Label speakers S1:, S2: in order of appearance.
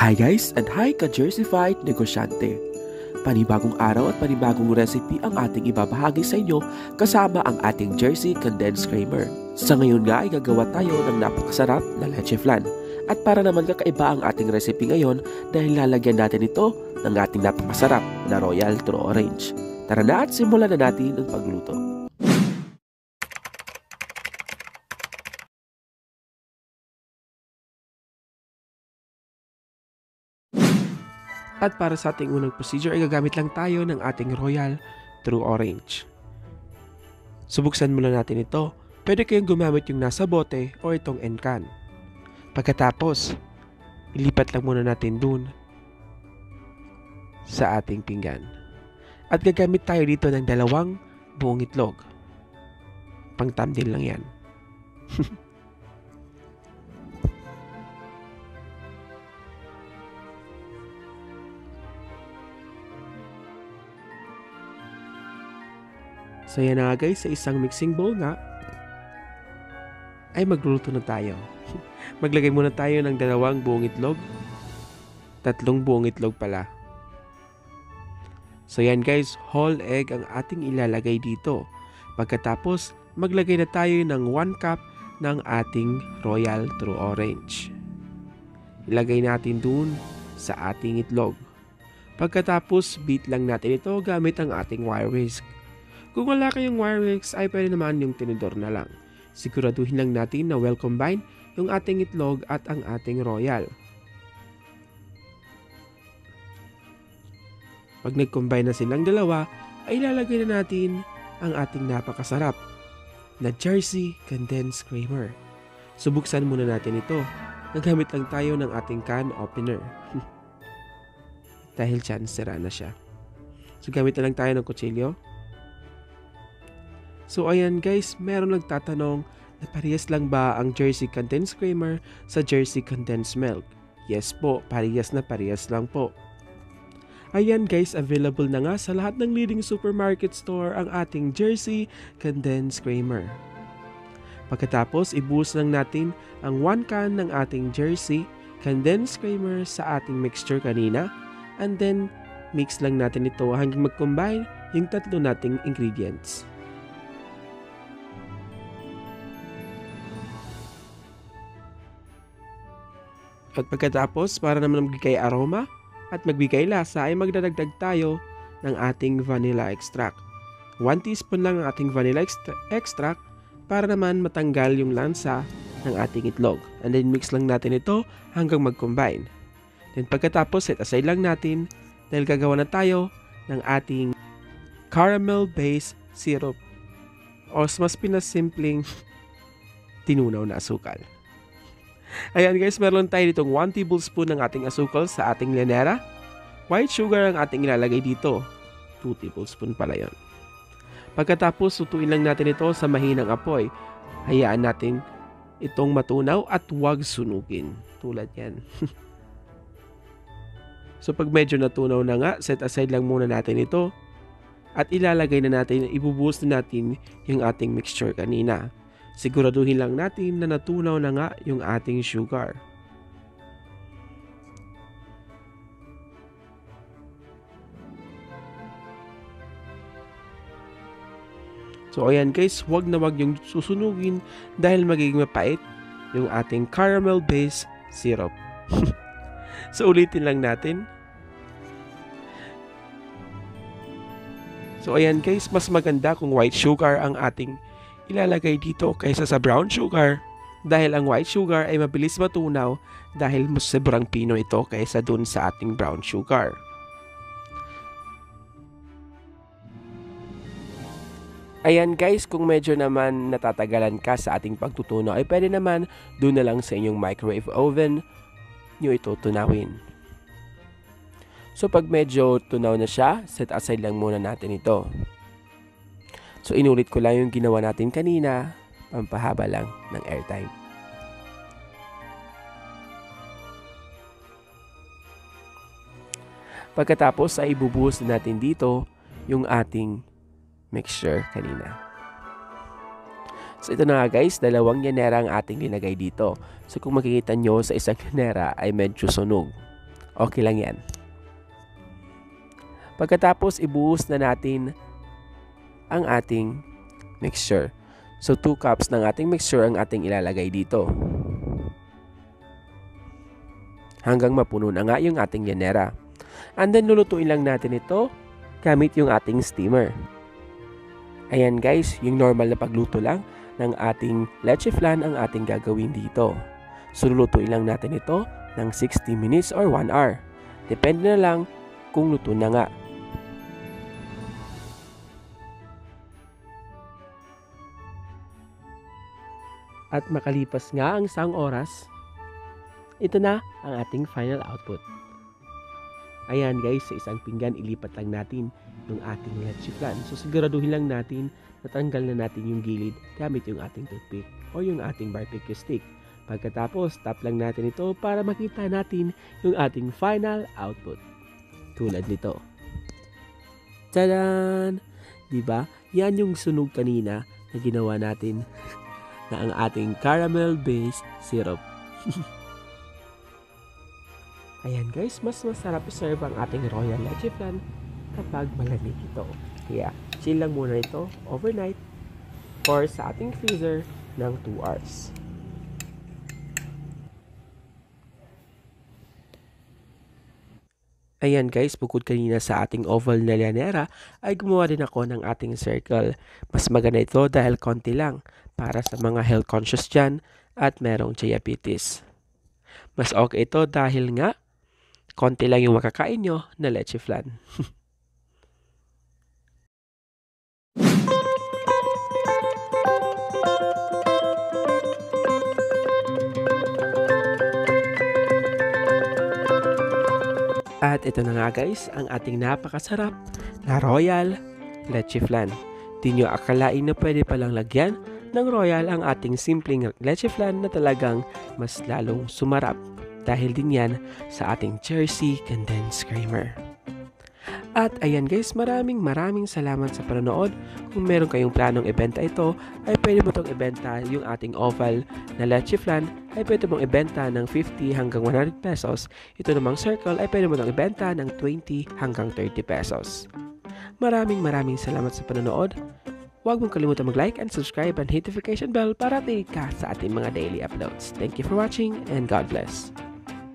S1: Hi guys and hi ka-Jerseyfied negosyante! Panibagong araw at panibagong recipe ang ating ibabahagi sa inyo kasama ang ating Jersey Condensed Creamer. Sa ngayon nga ay gagawa tayo ng napakasarap na leche flan. At para naman kakaiba ang ating recipe ngayon dahil lalagyan natin ito ng ating napakasarap na Royal True Orange. Tara na at simulan na natin ang pagluto. At para sa ating unang procedure ay gagamit lang tayo ng ating Royal True Orange. Subuksan muna natin ito. Pwede kayong gumamit yung nasa bote o itong encan. Pagkatapos, ilipat lang muna natin dun sa ating pinggan. At gagamit tayo dito ng 2 buong itlog. Pang thumbnail lang yan. So yan na guys, sa isang mixing bowl nga ay magluluto na tayo. Maglagay muna tayo ng 2 buong itlog. 3 buong itlog pala. So yan guys, whole egg ang ating ilalagay dito. Pagkatapos, maglagay na tayo ng 1 cup ng ating Royal True Orange. Ilagay natin dun sa ating itlog. Pagkatapos, beat lang natin ito gamit ang ating wire whisk. Kung wala kayong wire whisk ay pwede naman yung tinidor na lang. Siguraduhin lang natin na well combined yung ating itlog at ang ating royal. Pag nag-combine na silang dalawa, ay ilalagay na natin ang ating napakasarap na Jersey Condensed Creamer. Subuksan muna natin ito. Nagamit lang tayo ng ating can opener. Dahil chance sira na siya. So gamit na lang tayo ng kutsilyo. So ayan guys, meron nagtatanong na parehas lang ba ang Jersey Condensed Creamer sa Jersey Condensed Milk? Yes po, parehas na parehas lang po. Ayan guys, available na nga sa lahat ng leading supermarket store ang ating Jersey Condensed Creamer. Pagkatapos, ibuhos lang natin ang 1 can ng ating Jersey Condensed Creamer sa ating mixture kanina. And then, mix lang natin ito hanggang mag-combine yung 3 nating ingredients. At pagkatapos, para naman magbigay aroma at magbigay lasa ay magdadagdag tayo ng ating vanilla extract. 1 teaspoon lang ang ating vanilla extract para naman matanggal yung lansa ng ating itlog. And then mix lang natin ito hanggang mag-combine. Then pagkatapos, set aside lang natin dahil gagawa na tayo ng ating caramel-based syrup o mas pinasimpleng tinunaw na asukal. Ayan guys, meron tayo ditong 1 tablespoon ng ating asukal sa ating lanera. White sugar ang ating ilalagay dito. 2 tablespoon pala yon. Pagkatapos, sutuin lang natin ito sa mahinang apoy. Hayaan natin itong matunaw at huwag sunugin. Tulad yan. So pag medyo natunaw na nga, set aside lang muna natin ito. At ilalagay na natin, ibubuhos na natin yung ating mixture kanina. Siguraduhin lang natin na natunaw na nga yung ating sugar. So ayan guys, wag na wag yung susunugin dahil magiging mapait yung ating caramel-based syrup. So ulitin lang natin. So ayan guys, mas maganda kung white sugar ang ating ilalagay dito kaysa sa brown sugar dahil ang white sugar ay mabilis matunaw dahil mas sobrang pino ito kaysa dun sa ating brown sugar. Ayan guys, kung medyo naman natatagalan ka sa ating pagtutunaw ay pwede naman dun na lang sa inyong microwave oven nyo ito tunawin. So pag medyo tunaw na siya, set aside lang muna natin ito. So inulit ko lang yung ginawa natin kanina, pampahaba lang ng airtime. Pagkatapos ay ibubuhos na natin dito yung ating mixture kanina. So ito na nga guys, 2 yanera ang ating linagay dito. So kung makikita nyo sa isang yanera ay medyo sunog. Okay lang yan. Pagkatapos, ibuhos na natin ang ating mixture. So, 2 cups ng ating mixture ang ating ilalagay dito. Hanggang mapuno na nga yung ating llanera. And then, lulutuin lang natin ito gamit yung ating steamer. Ayan guys, yung normal na pagluto lang ng ating leche flan ang ating gagawin dito. So, lulutuin lang natin ito ng 60 minutes or 1 hour. Depende na lang kung luto na nga. At makalipas nga ang 1 oras, ito na ang ating final output. Ayan guys, sa isang pinggan, ilipat lang natin yung ating leche flan. So siguraduhin lang natin, natanggal na natin yung gilid gamit yung ating toothpick o yung ating barbecue stick. Pagkatapos, tap lang natin ito para makita natin yung ating final output. Tulad nito. Tadaan! Diba? Yan yung sunog kanina na ginawa natin na ang ating caramel-based syrup. Ayan guys, mas masarap i-serve ang ating royal leche flan kapag malamig ito. Kaya, chill lang muna ito overnight or sa ating freezer ng 2 hours. Ayan guys, bukod kanina sa ating oval na llanera, ay gumawa din ako ng ating circle. Mas maganda ito dahil konti lang para sa mga health conscious dyan at merong diabetes. Mas okay ito dahil nga, konti lang yung makakain nyo na leche flan. At ito na nga guys, ang ating napakasarap na royal leche flan. Di nyo akalain na pwede palang lagyan ng royal ang ating simpleng leche flan na talagang mas lalong sumarap dahil din yan sa ating Jersey condensed creamer. At ayan guys, maraming salamat sa panonood. Kung meron kayong planong ibenta ito, ay pwede mo itong ibenta yung ating oval na leche flan ay pwede mong ibenta ng 50 hanggang 100 pesos. Ito namang circle ay pwede mo itong ibenta ng 20 hanggang 30 pesos. Maraming salamat sa panonood. Huwag mong kalimutan mag-like and subscribe and hit notification bell para update ka sa ating mga daily uploads. Thank you for watching and God bless.